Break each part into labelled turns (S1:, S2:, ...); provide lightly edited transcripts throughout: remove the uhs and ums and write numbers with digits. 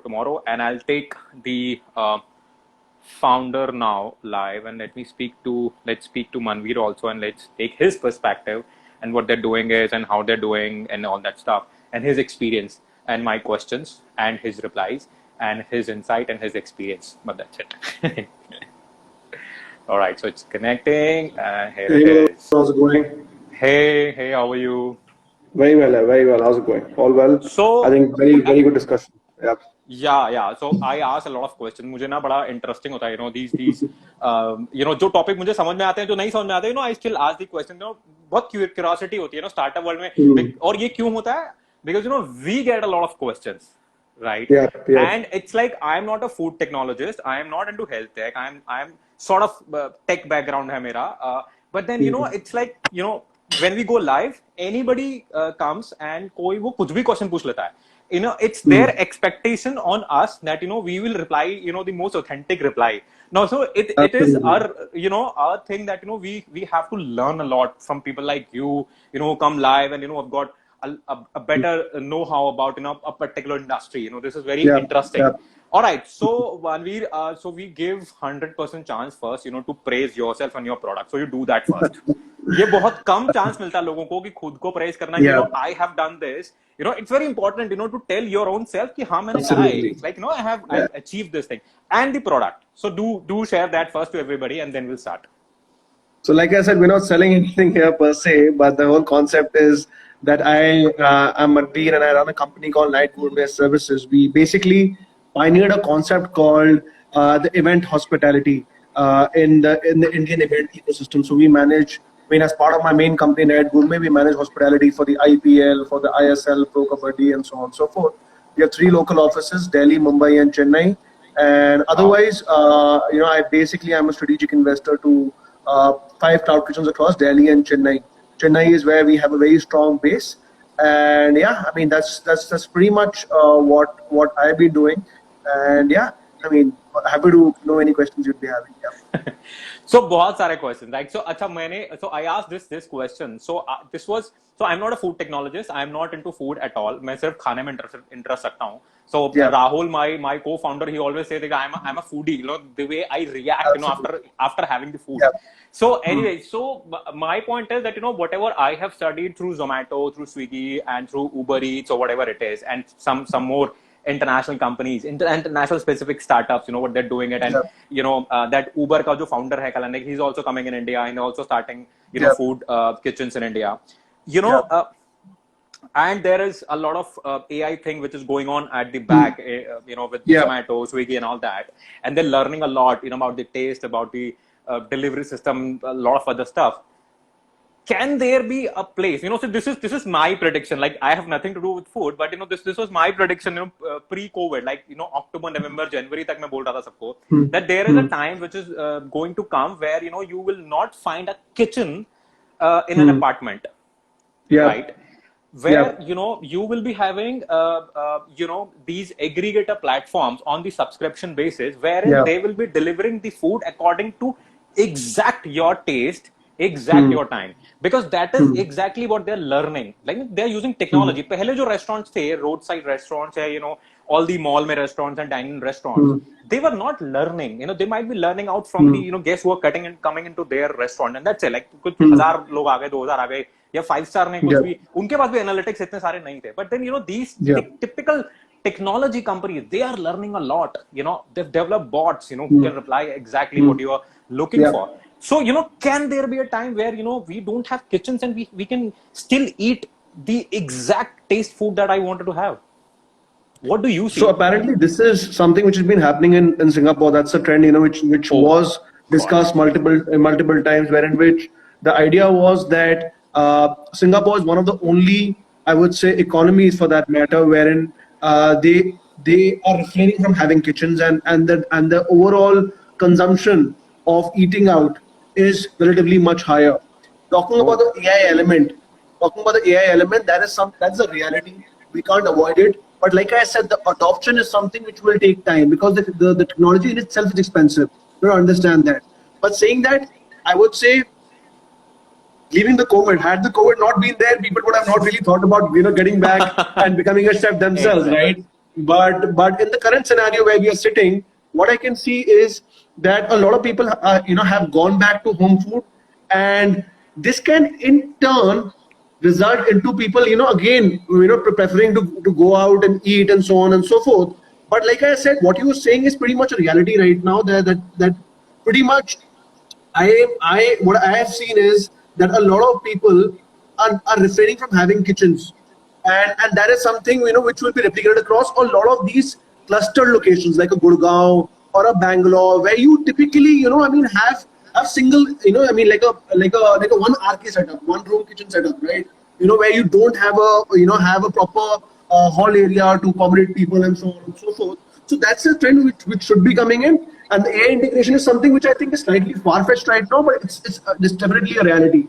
S1: tomorrow, and I'll take the founder now live, and let's speak to Manvir also, and let's take his perspective and what they're doing is and how they're doing and all that stuff, and his experience and my questions and his replies and his insight and his experience. But that's it. All right, so it's connecting, and here it is.
S2: How's it going?
S1: Hey, how are you?
S2: Very well. How's it going? All well.
S1: So
S2: I think very good discussion. Yeah.
S1: Yeah. So I ask a lot of questions. मुझे ना बड़ा interesting होता है, these जो topic मुझे समझ में आते हैं, जो नहीं समझ में आते हैं, I still ask the question. बहुत curiosity होती है, startup world में, और ये क्यों होता है? Because we get a lot of questions, right?
S2: Yeah.
S1: And it's like I'm not a food technologist. I am not into health tech. I'm sort of tech background है मेरा. But then it's like when we go live, anybody comes and कोई वो कुछ भी question पूछ लेता है. It's their expectation on us that we will reply the most authentic reply. Now, so it is our thing that we have to learn a lot from people like you who come live and have got a better know-how about a particular industry. This is very interesting.
S2: Yeah.
S1: All right, so Manvir, so we give 100% chance first to praise yourself and your product. So you do that first. ये बहुत कम chance मिलता है लोगों को कि खुद को praise करना. I have done this. It's very important to tell your own self कि हाँ मैंने करा है. It's like I achieved this thing and the product. So do share that first to everybody, and then we'll start.
S2: So like I said, we're not selling anything here per se, but the whole concept is that I am Manvir and I run a company called Night Gourmet Services. We basically pioneered a concept called the event hospitality in the Indian event ecosystem. So we manage, as part of my main company, Night Gourmet, we manage hospitality for the IPL, for the ISL, Pro Kabaddi, and so on and so forth. We have 3 local offices: Delhi, Mumbai, and Chennai. And otherwise, I'm a strategic investor to 5 cloud kitchens across Delhi and Chennai. Chennai is where we have a very strong base. And that's pretty much what I've been doing. And happy to know any questions you'd be having. Yeah.
S1: So बहुत सारे questions, right? So I asked this question. So I'm not a food technologist. I'm not into food at all. मैं सिर्फ खाने में interest रखता हूँ. So Rahul, my co-founder, he always say that I'm a foodie. The way I react, after having the food. Yeah. So anyway, so my point is that whatever I have studied through Zomato, through Swiggy, and through Uber Eats or whatever it is, and some more international companies, international specific startups, what they're doing it, and that Uber ka jo founder hai Kalanik, he's also coming in India and also starting food kitchens in India, and there is a lot of AI thing which is going on at the back, with Zomato, Swiggy, and all that, and they're learning a lot, about the taste, about the delivery system, a lot of other stuff. Can there be a place? So this is my prediction. Like, I have nothing to do with food, but this was my prediction. Pre-COVID, like October, November, January, tak main bol raha tha sabko that there is a time which is going to come where you will not find a kitchen in an apartment, right? Where you will be having these aggregator platforms on the subscription basis, wherein they will be delivering the food according to exact your taste, exact your time, because that is exactly what they're learning. Like, they're using technology. Pehle jo restaurants the roadside restaurants hai, all the mall mein restaurants and dining restaurants, they were not learning. They might be learning out from the guests who are cutting and coming into their restaurant, and that's it. Like, कुछ 1000 लोग आ गए, 2000 आ गए, या 5-star ने कुछ भी, उनके पास भी analytics इतने सारे नहीं थे. But then these typical technology companies, they are learning a lot. They've developed bots who can reply exactly what you are looking for. So, can there be a time where, we don't have kitchens and we can still eat the exact taste food that I wanted to have? What do you see?
S2: So apparently this is something which has been happening in Singapore. That's a trend, which was discussed multiple times, wherein which the idea was that Singapore is one of the only, I would say, economies for that matter, wherein they are refraining from having kitchens, and the overall consumption of eating out is relatively much higher. Talking about the AI element, that's a reality. We can't avoid it. But like I said, the adoption is something which will take time, because the technology in itself is expensive. You don't understand that. But saying that, I would say, leaving the COVID, had the COVID not been there, people would have not really thought about getting back and becoming a chef themselves, right? But in the current scenario where we are sitting, what I can see is that a lot of people have gone back to home food, and this can in turn result into people again preferring to go out and eat and so on and so forth. But like I said, what you were saying is pretty much a reality right now. That pretty much what I have seen is that a lot of people are refraining from having kitchens, and that is something which will be replicated across a lot of these clustered locations like a Gurgaon or a Bangalore, where you typically have single like a one RK setup, one room kitchen setup, right? Where you don't have a proper hall area to accommodate people and so on and so forth. So that's a trend which should be coming in, and the AI integration is something which I think is slightly far fetched right now, but it's definitely a reality.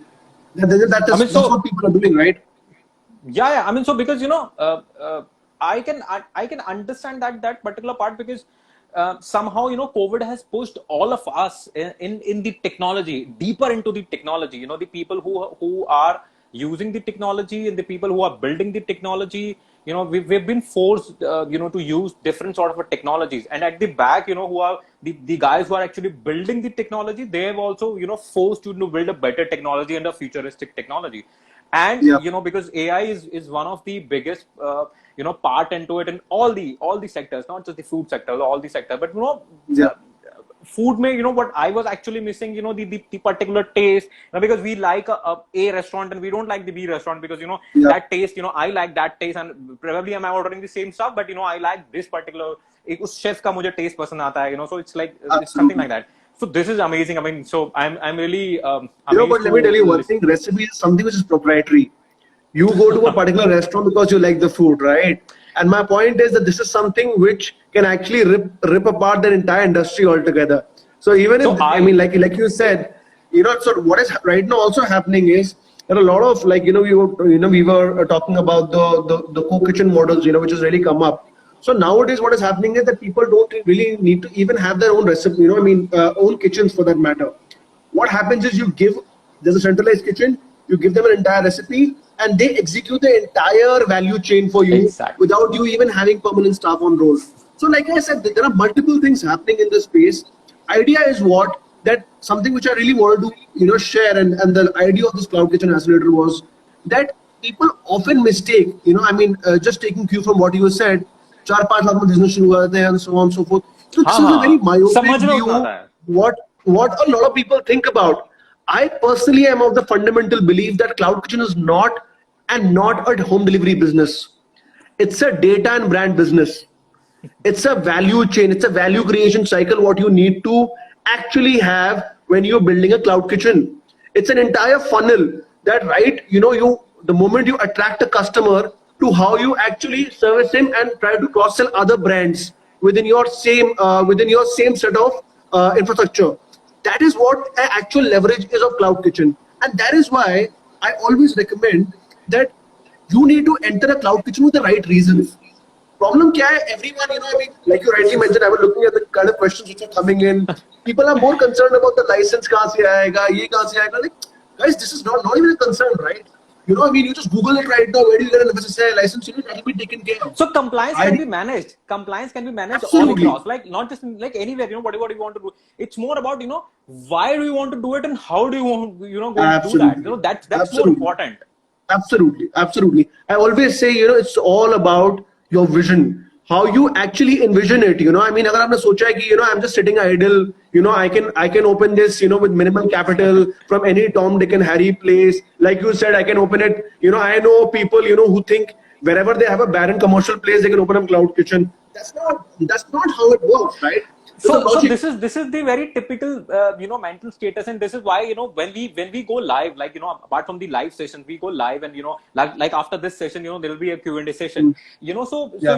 S2: That's what people are doing, right?
S1: Yeah. I mean, so because I can understand that particular part, because somehow COVID has pushed all of us in the technology, deeper into the technology. The people who are using the technology and the people who are building the technology. We've been forced to use different sort of technologies, and at the back who are the guys who are actually building the technology, they have also forced you to build a better technology and a futuristic technology. And
S2: Yeah.
S1: because AI is one of the biggest part into it in all the sectors, not just the food sector, all the sector. But
S2: Yeah.
S1: food may, what I was actually missing, the particular taste, because we like a restaurant and we don't like the B restaurant, because
S2: Yeah.
S1: that taste, I like that taste, and probably am I ordering the same stuff, but I like this particular, उस chef का मुझे taste पसंद आता है, so it's like it's something
S2: Absolutely.
S1: like that. So this is amazing. I mean, so I'm really
S2: But
S1: amazed
S2: let me tell
S1: to
S2: you one
S1: listen.
S2: thing: recipe is something which is proprietary. You go to a particular restaurant because you like the food, right? And my point is that this is something which can actually rip apart the entire industry altogether. So even
S1: So
S2: if like you said, so what is right now also happening is that a lot of we were talking about the co-kitchen models, which has really come up. So nowadays, what is happening is that people don't really need to even have their own recipe, own kitchens for that matter. What happens is there's a centralized kitchen, you give them an entire recipe, and they execute the entire value chain for you
S1: exactly.
S2: without you even having permanent staff on roll. So like I said, there are multiple things happening in this space. Idea is that something which I really wanted to share, and the idea of this cloud kitchen accelerator was that people often mistake, just taking cue from what you said, 4-5 lakh में business शुरू करते हैं and so on and so forth. So
S1: हाँ
S2: this is a very
S1: हाँ
S2: myopic
S1: समझना उतना
S2: view.
S1: आता है.
S2: What a lot of people think about. I personally am of the fundamental belief that cloud kitchen is not a home delivery business. It's a data and brand business. It's a value chain. It's a value creation cycle. What you need to actually have when you're building a cloud kitchen. It's an entire funnel that, right? The moment you attract a customer to how you actually service him and try to cross sell other brands within your same set of infrastructure. That is what an actual leverage is of cloud kitchen, and that is why I always recommend that you need to enter a cloud kitchen with the right reasons. Problem kya hai? Everyone, like you rightly mentioned, I was looking at the kind of questions which are coming in. People are more concerned about the license kahan se aayega, ye kahan se aayega. Like, guys, this is not even a concern, right? You just Google it right now. Where do you get an FSSAI license? That will be taken care of.
S1: So compliance can
S2: I
S1: be managed. Compliance can be managed all
S2: Absolutely,
S1: across, like not just like anywhere. Whatever you want to do. It's more about why do you want to do it and how do you want going to do that.
S2: absolutely,
S1: That's more
S2: absolutely.
S1: important.
S2: Absolutely, absolutely. I always say, it's all about your vision, how you actually envision it. अगर आपने सोचा है कि I'm just sitting idle, I can open this, with minimal capital from any Tom, Dick, and Harry place. Like you said, I can open it. I know people, who think wherever they have a barren commercial place, they can open up cloud kitchen. That's not how it works, right? There's a
S1: So
S2: logic.
S1: this is the very typical mental status, and this is why when we go live, like apart from the live sessions, we go live, and like after this session, there will be a Q&A session.
S2: Mm.
S1: So
S2: Yeah,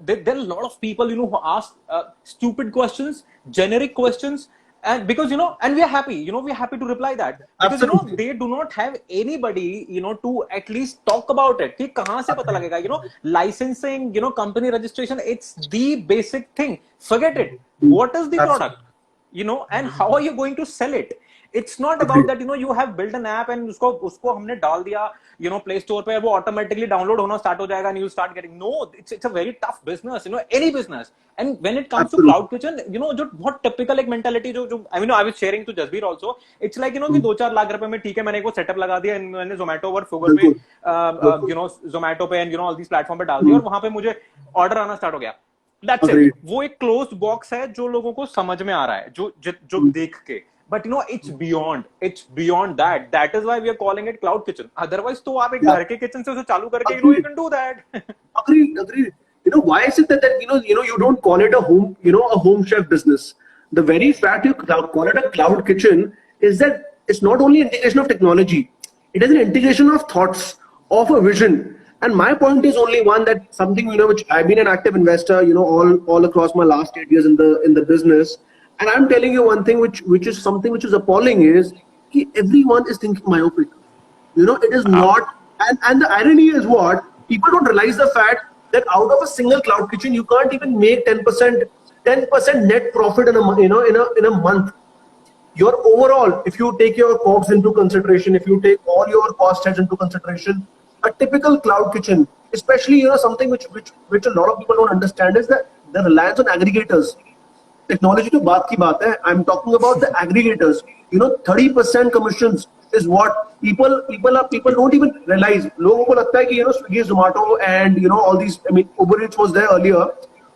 S1: there are a lot of people who ask stupid questions, generic questions, and because and we are happy, we're happy to reply that, because
S2: absolutely,
S1: they do not have anybody to at least talk about it कि कहाँ से पता लगेगा, licensing, company registration, it's the basic thing. Forget it. What is the product, and how are you going to sell it? It's not about that, you have built an app and usko हमने डाल दिया, Play Store पे, वो automatically download होना start हो जाएगा and you start getting. No, it's a very tough business, any business. And when it comes to cloud kitchen, जो बहुत typical एक mentality जो I mean, I was sharing to Jasbir also. It's like, कि 2-4 लाख रुपए में ठीक है, मैंने एक वो setup लगा दिया, मैंने Zomato और Fugal पे, Zomato पे and all these platform पे डाल दिया, और वहां पे मुझे order आना start हो गया. That's it. वो एक closed box है जो लोगों को समझ में आ रहा है, जो देख के. But it's beyond that. That is why we are calling it cloud kitchen. Otherwise, तो आप एक घर के kitchen से उसे चालू करके, you can do that.
S2: Agreed. Why is it that you don't call it a home, a home chef business? The very fact you call it a cloud kitchen is that it's not only integration of technology, it is an integration of thoughts, of a vision. And my point is only one, that something which I've been an active investor, all across my last 8 years in the business. And I'm telling you one thing, which is something which is appalling, is that everyone is thinking myopic. It is not. And the irony is what? People don't realize the fact that out of a single cloud kitchen, you can't even make 10% net profit in a month. Your overall, if you take your costs into consideration, if you take all your cost heads into consideration, a typical cloud kitchen, especially something which a lot of people don't understand, is that the reliance on aggregators. Technology to baat ki baat hai. I'm talking about the aggregators. 30% commissions is what people don't even realize. Logo ko lagta hai ki Swiggy, Zomato, and all these. I mean, Uber Eats was there earlier,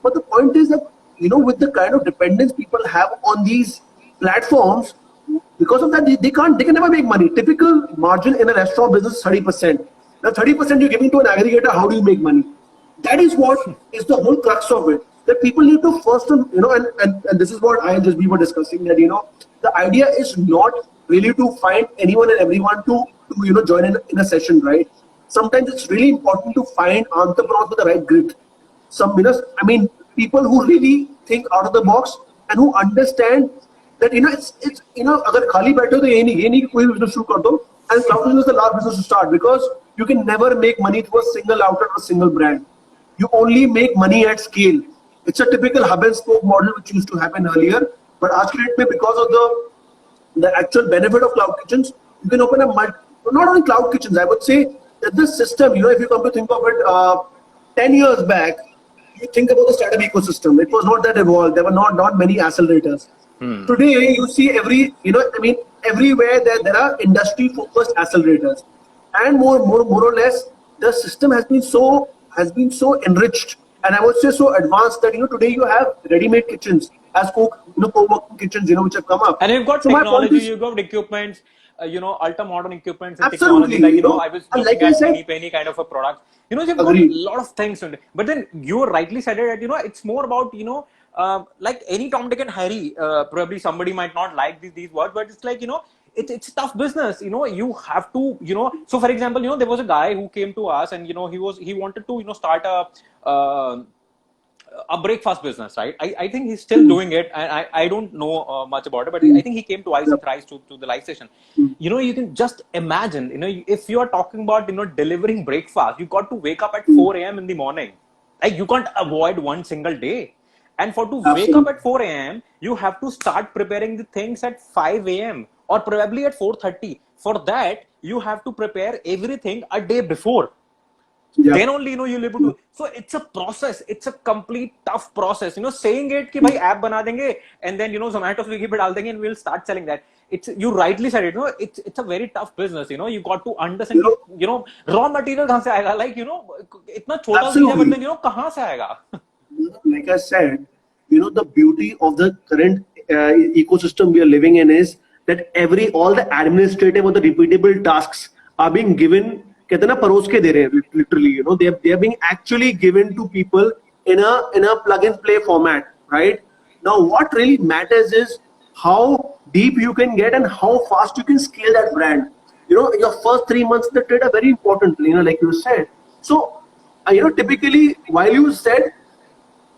S2: but the point is that with the kind of dependence people have on these platforms, because of that they can never make money. Typical margin in a restaurant business is 30%. Now 30% you're giving to an aggregator. How do you make money? That is what is the whole crux of it. That people need to first, and this is what I and we were discussing, that the idea is not really to find anyone and everyone to join in a session, right? Sometimes it's really important to find entrepreneurs with the right grit. People who really think out of the box and who understand that it's अगर खाली बैठे हो तो ये नहीं कि कोई business शुरू कर दो, and cloud business is the last business to start, because you can never make money through a single outlet or a single brand. You only make money at scale. It's a typical hub and spoke model which used to happen earlier, but aaj ke date mein, because of the actual benefit of cloud kitchens, you can open not only cloud kitchens, I would say that this system, if you come to think of it, 10 years back, you think about the startup ecosystem, it was not that evolved. There were not many accelerators. Today you see everywhere there are industry focused accelerators, and more or less the system has been so enriched, and I would say so advanced, that today you have ready-made kitchens as co-working kitchens, which have come up.
S1: And you've got technology, you've got equipments, ultra modern equipments and technology. Like I was looking at penny kind of a product. You've got a lot of things. But then you rightly said it that it's more about like any Tom, Dick and Harry. Probably somebody might not like these words, but it's like it's a tough business. You have to So for example, there was a guy who came to us, and he wanted to start a breakfast business, right? I think he's still doing it, and I don't know much about it, but I think he came to us and thrice to the live session. You can just imagine, if you are talking about delivering breakfast, you got to wake up at 4 a.m. in the morning. Like, you can't avoid one single day. And wake up at 4 a.m., you have to start preparing the things at 5 a.m. or probably at 4:30. For that, you have to prepare everything a day before. Yeah. Then only you'll able to. So it's a process. It's a complete tough process. Saying it कि भाई app बना देंगे and then Zomato, Swiggy पे डाल देंगे and we'll start selling that. You rightly said it. It's a very tough business. You got to understand. Raw material कहाँ से आएगा? Like इतना छोटा चीज़ है, but then कहाँ से आएगा?
S2: Like I said, the beauty of the current ecosystem we are living in is that all the administrative or the repeatable tasks are being given. कहते हैं ना, परोस के दे रहे हैं, literally, they are being actually given to people in a plug and play format, right? Now, what really matters is how deep you can get and how fast you can scale that brand. Your first 3 months of the trade are very important, like you said. So, typically, while you said,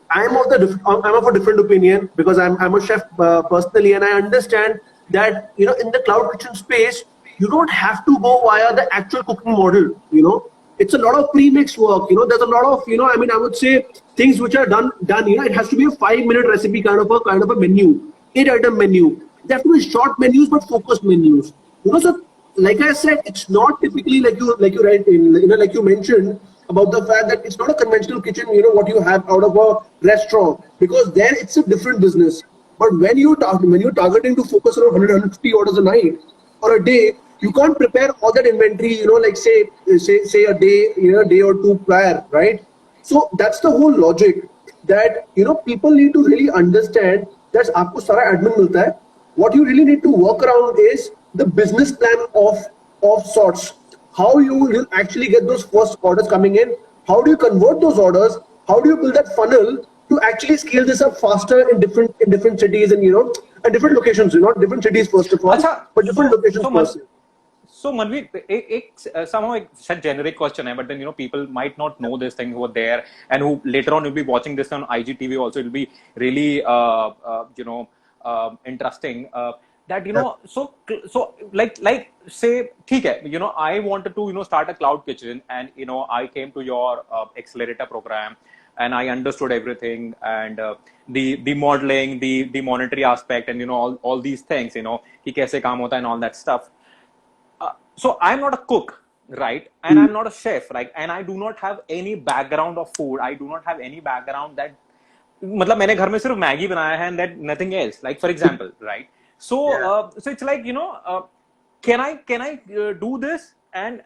S2: I'm of a different opinion, because I'm a chef personally, and I understand that in the cloud kitchen space, you don't have to go via the actual cooking model. It's a lot of pre-mix work. There's a lot of I would say things which are done. It has to be a 5-minute recipe kind of a menu, 8-item menu. They have to be short menus but focused menus. So like I said, it's not typically like you write in, like you mentioned about the fact that it's not a conventional kitchen, what you have out of a restaurant, because there it's a different business. But when you're targeting to focus on 100, 150 orders a night or a day, you can't prepare all that inventory, like say a day, a day or two prior, right? So that's the whole logic, that people need to really understand that आपको सारा admin मिलता है. What you really need to work around is the business plan of sorts. How you actually get those first orders coming in. How do you convert those orders? How do you build that funnel to actually scale this up faster in different cities and and different locations? Not different cities first of all, but different locations first.
S1: So Manvir, somehow it's a generic question, but then people might not know this thing who are there, and who later on will be watching this on IGTV also. It will be really interesting. That so like say, ठीक है, I wanted to start a cloud kitchen, and I came to your Accelerator program, and I understood everything, and the modeling, the monetary aspect, and all these things, कि कैसे काम होता है and all that stuff. So I'm not a cook, right? And I'm not a chef, right? And I do not have any background of food. I do not have any background that, मतलब मैंने घर में सिर्फ Maggi बनाया है, and that nothing else. Like for example, right? So so it's like can I do this, and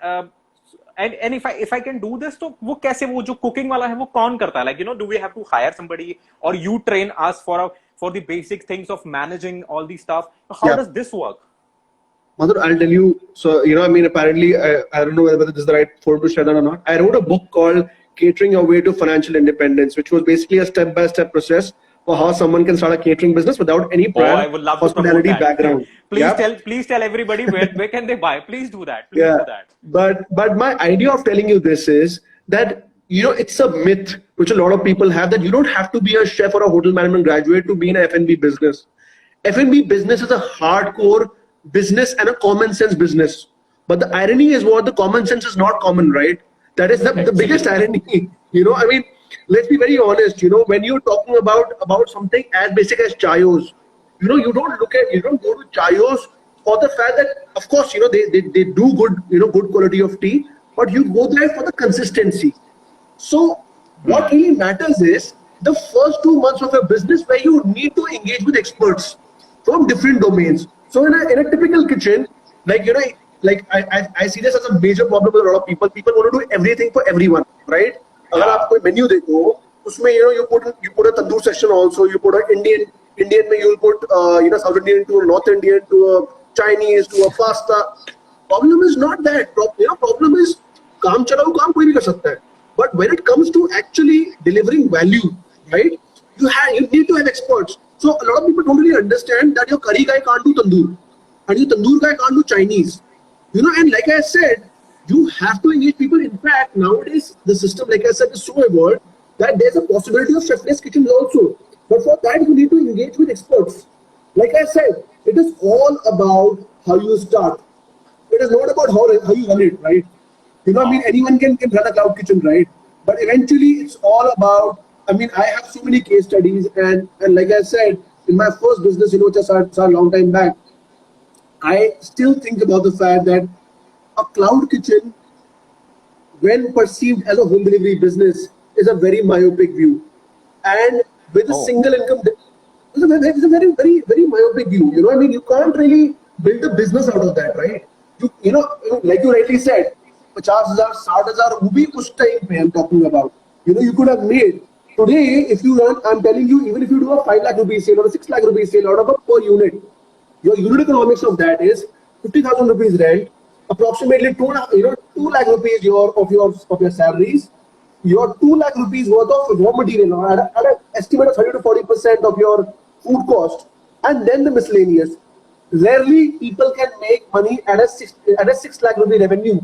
S1: if I can do this, तो वो कैसे, वो जो cooking वाला है वो कौन करता है? Like do we have to hire somebody, or you train us for the basic things of managing all these stuff? How does this work?
S2: Madhur, I'll tell you. So, apparently, I don't know whether this is the right forum to share that or not. I wrote a book called Catering Your Way to Financial Independence, which was basically a step-by-step process for how someone can start a catering business without any prior hospitality background.
S1: Please tell everybody where can they buy. Please do that. Please do that.
S2: But my idea of telling you this is that, it's a myth which a lot of people have, that you don't have to be a chef or a hotel management graduate to be in a F&B business. F&B business is a hardcore business and a common sense business. But the irony is what? The common sense is not common, right? That is the biggest irony. Let's be very honest, when you're talking about something as basic as chayos, you don't go to chayos for the fact that, of course, they do good quality of tea, but you go there for the consistency. So what really matters is the first 2 months of a business where you need to engage with experts from different domains. So in a typical kitchen, like I see this as a major problem with a lot of people. People want to do everything for everyone, right? अगर आप कोई menu देखो, उसमें you put a tandoor section also. You put an Indian में you'll put South Indian to a North Indian to a Chinese to a pasta. Problem is not that. Problem is काम चलाओ काम कोई भी कर सकता है. But when it comes to actually delivering value, right? You need to have experts. So a lot of people don't really understand that your curry guy can't do tandoor, and your tandoor guy can't do Chinese. And like I said, you have to engage people. In fact, nowadays the system, like I said, is so evolved that there's a possibility of chefless kitchens also. But for that, you need to engage with experts. Like I said, it is all about how you start. It is not about how you run it, right? Anyone can run a cloud kitchen, right? But eventually, it's all about. I have so many case studies, and like I said, in my first business, which I started a long time back, I still think about the fact that a cloud kitchen, when perceived as a home delivery business, is a very myopic view, and with a single income, it's a very, very, very myopic view. You can't really build a business out of that, right? Like you rightly said, 50,000, 60,000, वो भी उस time पे I'm talking about. You could have made. Today, if you run, I'm telling you, even if you do a 5 lakh rupees sale or a 6 lakh rupees sale out of a per unit, your unit economics of that is 50,000 rupees rent, approximately 2 lakh rupees of your salaries, your 2 lakh rupees worth of raw material at an estimate of 30 to 40% of your food cost, and then the miscellaneous. Rarely people can make money at a 6 lakh rupee revenue.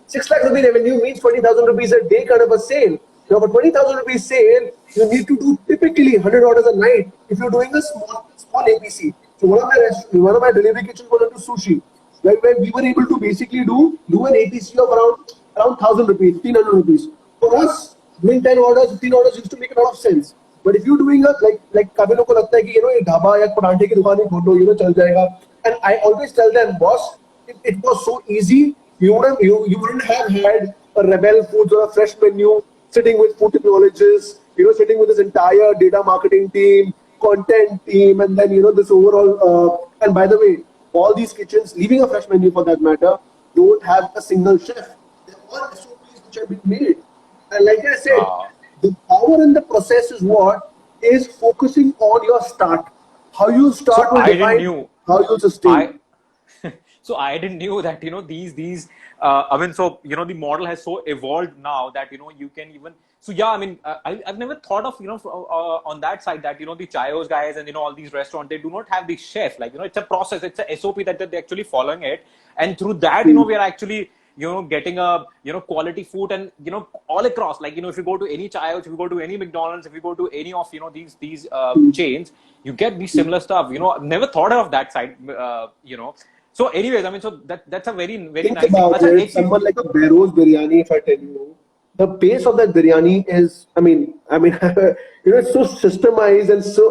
S2: 6 lakh rupee revenue means 20,000 rupees a day kind of a sale. Now, for 20,000 rupees sale, you need to do typically 100 orders a night if you're doing a small APC. So one of my delivery kitchens was into sushi, where we were able to basically do an APC of around 1,000 rupees, 1,500 rupees. For us, doing 10 orders, 15 orders used to make a lot of sense. But if you're doing a like काफी लोगों को लगता है कि ये ढाबा या परांठे की दुकान ही खोल लो चल जाएगा. And I always tell them, boss, it was so easy. You wouldn't have had a Rebel Foods or a fresh menu sitting with food technologists, sitting with this entire data marketing team, content team, and then this overall. And by the way, all these kitchens, leaving a fresh menu for that matter, don't have a single chef. They're all SOPs which have been made. And like I said, the power in the process is what is focusing on your start. How you start
S1: So
S2: will
S1: I didn't
S2: define
S1: knew.
S2: how you sustain.
S1: So I didn't knew that these I mean, so the model has so evolved now that you can even, so yeah, I mean, I've never thought of on that side that the Chayos guys and all these restaurants, they do not have the chef, like it's a process, it's a SOP that they're actually following it, and through that we are actually getting a quality food, and all across, like if you go to any Chayos, if you go to any McDonald's, if you go to any of these chains, you get these similar stuff. I've never thought of that side. So anyways, I mean, so that's a very
S2: Think
S1: nice thing.
S2: about
S1: Achha,
S2: it. Someone like a Bero's biryani, if I tell you, the pace of that biryani is, it's so systemized and so,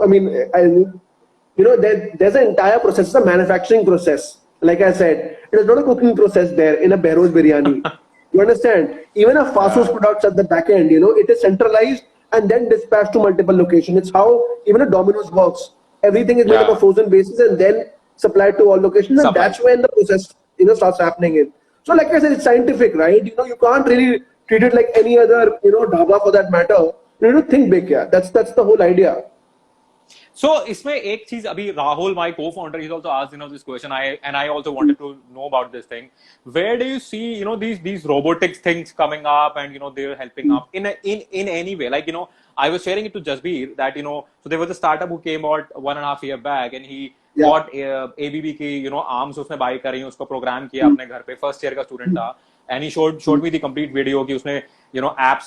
S2: there's an entire process, it's a manufacturing process. Like I said, it is not a cooking process there in a Bero's biryani. You understand? Even a fast food products at the back end, it is centralized and then dispatched to multiple locations. It's how even a Domino's works. Everything is made on a frozen basis and then supplied to all locations, and that's when the process starts happening in. So like I said, it's scientific, right? You can't really treat it like any other dhaba for that matter. You need to think big. Yeah, that's the whole idea.
S1: So इसमें एक चीज अभी Rahul, my co-founder, he's also asked this question. I also wanted to know about this thing. Where do you see these robotics things coming up, and they're helping up in any way? Like I was sharing it to Jasbir that so there was a startup who came out 1.5 years back, and he got ABB की arms उसने buy करी, उसको program किया अपने घर पे, first year का student था, and he showed me the complete video कि उसने ऐप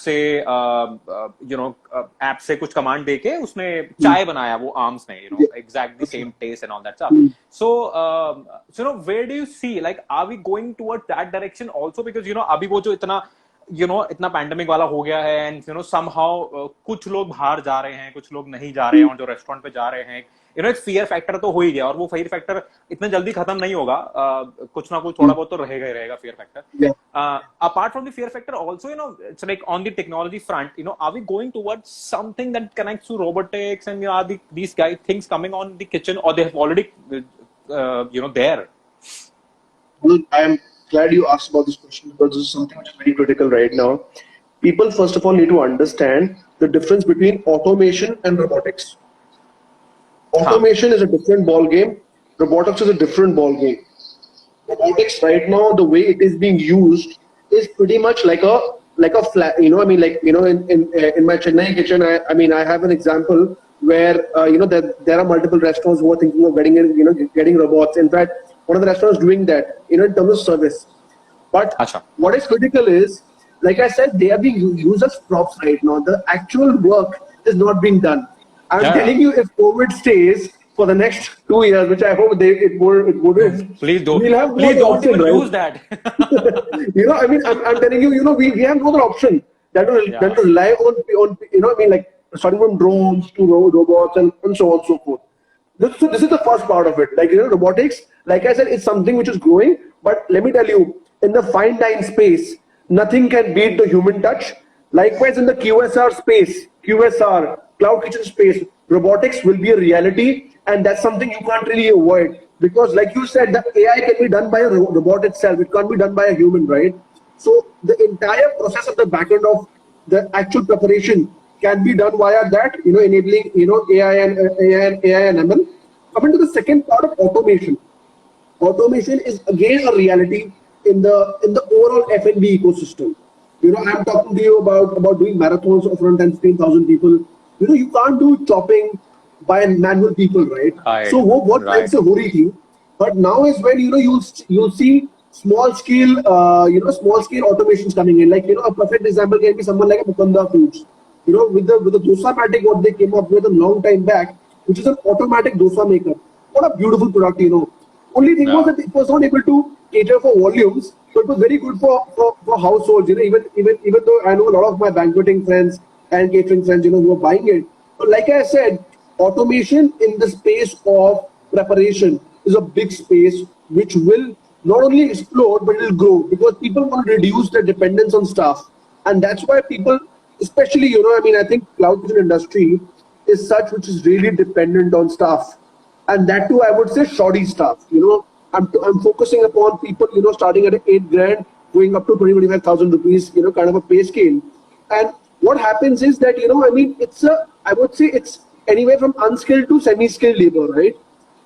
S1: से कुछ कमांड देके उसने चाय बनाया वो आर्म्स ने exactly same taste and all that stuff. So where do you see, like, are we going towards that direction also? Because अभी वो जो इतना पैंडेमिक वाला हो गया है, एंड somehow कुछ लोग बाहर जा रहे हैं, कुछ लोग नहीं जा रहे हैं, और जो रेस्टोरेंट पे जा रहे हैं, एक फियर फैक्टर तो हो ही गया, और वो फियर फैक्टर इतना जल्दी खत्म नहीं होगा, कुछ ना कुछ थोड़ा बहुत तो रहेगा ही रहेगा fear factor. Apart from the fear factor also, it's like on the technology front, are we going towards something that connects to robotics, and are these things coming on the kitchen, or they have already there?
S2: Well, I am glad you asked about this question, because this is something which is very critical right now. People first of all need to understand the difference between automation and robotics. Automation is a different ball game. Robotics is a different ball game. Robotics right now, the way it is being used is pretty much like a flat. In my Chennai kitchen, I have an example where there are multiple restaurants who are thinking of getting robots. In fact, one of the restaurants doing that in terms of service. But what is critical is, like I said, they are being used as props right now. The actual work is not being done. I'm telling you, if COVID stays for the next 2 years, which I hope it would.
S1: Please don't.
S2: We'll have
S1: please don't
S2: option,
S1: even
S2: right?
S1: use that.
S2: I'm telling you, we have no other option than to rely on starting from drones to robots and so on and so forth. So this is the first part of it. Like, robotics, like I said, it's something which is growing. But let me tell you, in the fine dine space, nothing can beat the human touch. Likewise, in the QSR space, cloud kitchen space, robotics will be a reality, and that's something you can't really avoid, because like you said, the AI can be done by a robot itself. It can't be done by a human, right? So the entire process of the backend of the actual preparation can be done via that, enabling AI and ML. Coming to the second part of automation. Automation is again a reality in the overall F&B ecosystem. I'm talking to you about doing marathons of around 10,000-15,000 people. You can't do chopping by manual people, right? So what time se ho rahi thi, but now is when you'll see small scale automations coming in. Like a perfect example can be someone like a Mukunda Foods. With the Dosa-matic, what they came up with a long time back, which is an automatic dosa maker. What a beautiful product, Only thing was that it was not able to cater for volumes, so it was very good for households. Even though I know a lot of my banqueting friends and catering friends, who are buying it, So like I said, automation in the space of preparation is a big space which will not only explode but it will grow because people want to reduce their dependence on staff. And that's why people, especially, I mean, I think cloud kitchen industry is such which is really dependent on staff. And that too, I would say shoddy staff. I'm focusing upon people, starting at 8 grand, going up to 25,000 rupees, kind of a pay scale. And what happens is that, I mean, I would say it's anywhere from unskilled to semi-skilled labor, right?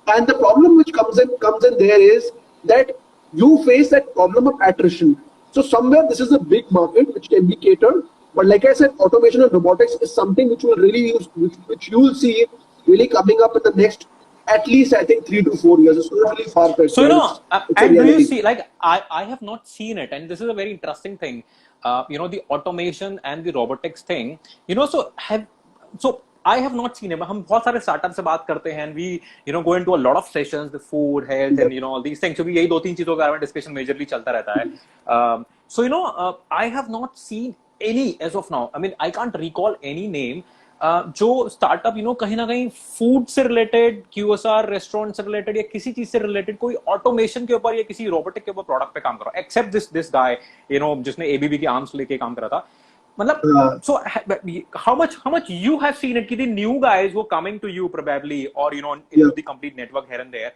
S2: And the problem which comes in there is that you face that problem of attrition. So somewhere this is a big market which can be catered. But like I said, automation and robotics is something which will really use, which you will see really coming up in the next, at least I think 3 to 4 years. It's not really far-fetched.
S1: So,
S2: it's a
S1: and do you
S2: reality.
S1: see, like, I have not seen it, and this is a very interesting thing, the automation and the robotics thing, so I have not seen it, but हम बहुत सारे startups से बात करते हैं, and we, go into a lot of sessions, the food, health, and, all these things, क्योंकि यही 2-3 चीजों के बारे में discussion majorly चलता रहता है. So, I have not seen any as of now. I mean, I can't recall any name. जो स्टार्टअप कहीं ना कहीं फूड से रिलेटेड, क्यूएसआर रेस्टोरेंट से रिलेटेड या किसी चीज से रिलेटेड कोई ऑटोमेशन के ऊपर या किसी रोबोटिक के ऊपर प्रोडक्ट पे काम कर रहा है, एक्सेप्ट दिस गाय जिसने एबीबी के आर्म्स लेके काम करा था. मतलब so how much you have seen it, कि the new guys who are coming to you probably, or into the complete network here and there,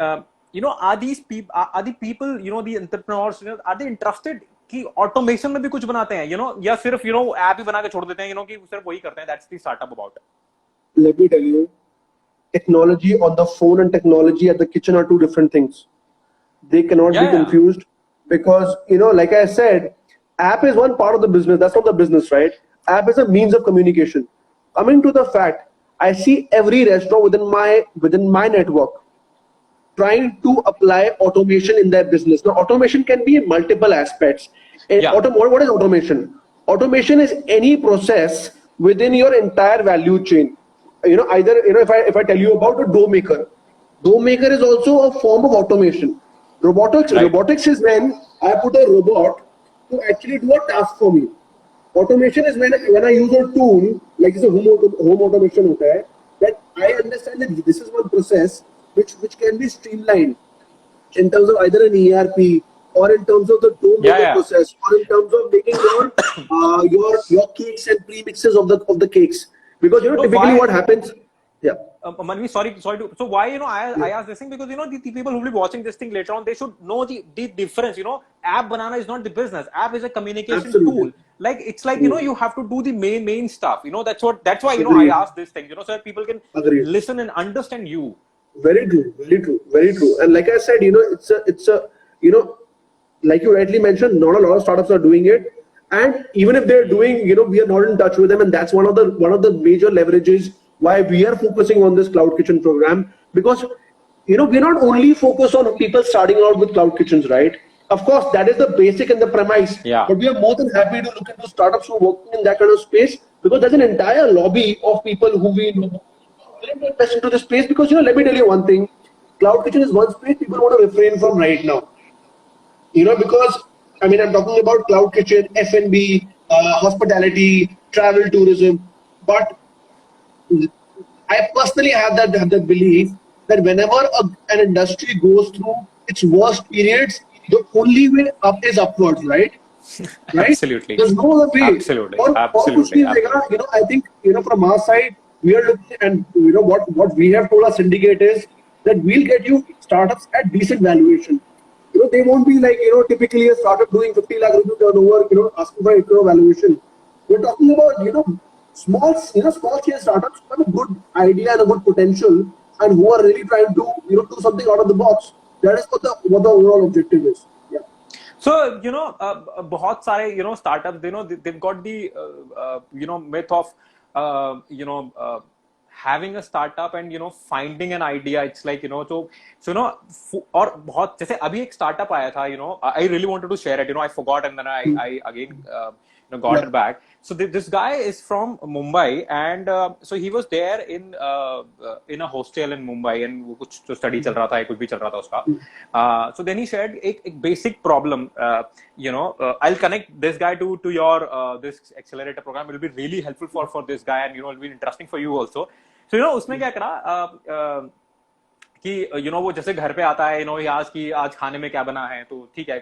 S1: are the people, the entrepreneurs, are they interested कि automation में भी कुछ बनाते हैं, या सिर्फ app ही बना के छोड़ देते हैं, कि सिर्फ वही करते हैं. That's the startup about.
S2: Let me tell you, technology on the phone and technology at the kitchen are two different things. They cannot be confused because, like I said, app is one part of the business. That's not the business, right? App is a means of communication. Coming to the fact, I see every restaurant within my network trying to apply automation in their business. Now, automation can be in multiple aspects. What is automation? Automation is any process within your entire value chain. If I tell you about a dough maker is also a form of automation. Robotics is when I put a robot to actually do a task for me. Automation is when I use a tool, like it's a home automation, that I understand that this is one process which can be streamlined in terms of either an ERP or in terms of the dough making process, or in terms of making your cakes and premixes of the cakes. Because typically what happens.
S1: Manvi, sorry to, so why I asked this thing because the people who will be watching this thing later on, they should know the difference. App banana is not the business. App is a communication tool. Like it's like you have to do the main stuff. That's why I asked this thing. So that people can listen and understand you.
S2: Very true, very true, very true. And like I said, it's a like you rightly mentioned, not a lot of startups are doing it. And even if they're doing, we are not in touch with them, and that's one of the major leverages why we are focusing on this cloud kitchen program. Because we're not only focused on people starting out with cloud kitchens, right? Of course, that is the basic and the premise.
S1: Yeah.
S2: But we are more than happy to look into startups who are working in that kind of space, because there's an entire lobby of people who we know willing to invest into this space. Because let me tell you one thing: cloud kitchen is one space people want to refrain from right now. Because I mean, I'm talking about cloud kitchen, F&B, hospitality, travel, tourism. But I personally have that belief that whenever an industry goes through its worst periods, the only way up is upwards, right? Right?
S1: Absolutely.
S2: There's no other way.
S1: Absolutely.
S2: I think from our side, we are looking, and what we have told our syndicate is that we'll get you startups at decent valuation. They won't be like, typically a startup doing 50 lakh rupees turnover, asking for 8 crore valuation. We're talking about, small scale startups who have a good idea and a good potential, and who are really trying to, do something out of the box. That is what the overall objective is. Yeah.
S1: So, बहुत सारे, startups, they've got the, myth of, having a startup and finding an idea. It's like so और बहुत जैसे अभी एक startup आया था, I really wanted to share it, I forgot, and then I again got it back. So this guy is from Mumbai, and so he was there in a hostel in Mumbai, and वो कुछ जो study चल रहा था, कुछ भी चल रहा था उसका. So then he shared एक basic problem. I'll connect this guy to your this accelerator program. It will be really helpful for this guy, and it'll be interesting for you also. So उसने क्या करा कि वो जैसे घर पे आता है आज की आज खाने में क्या बना है, तो ठीक है,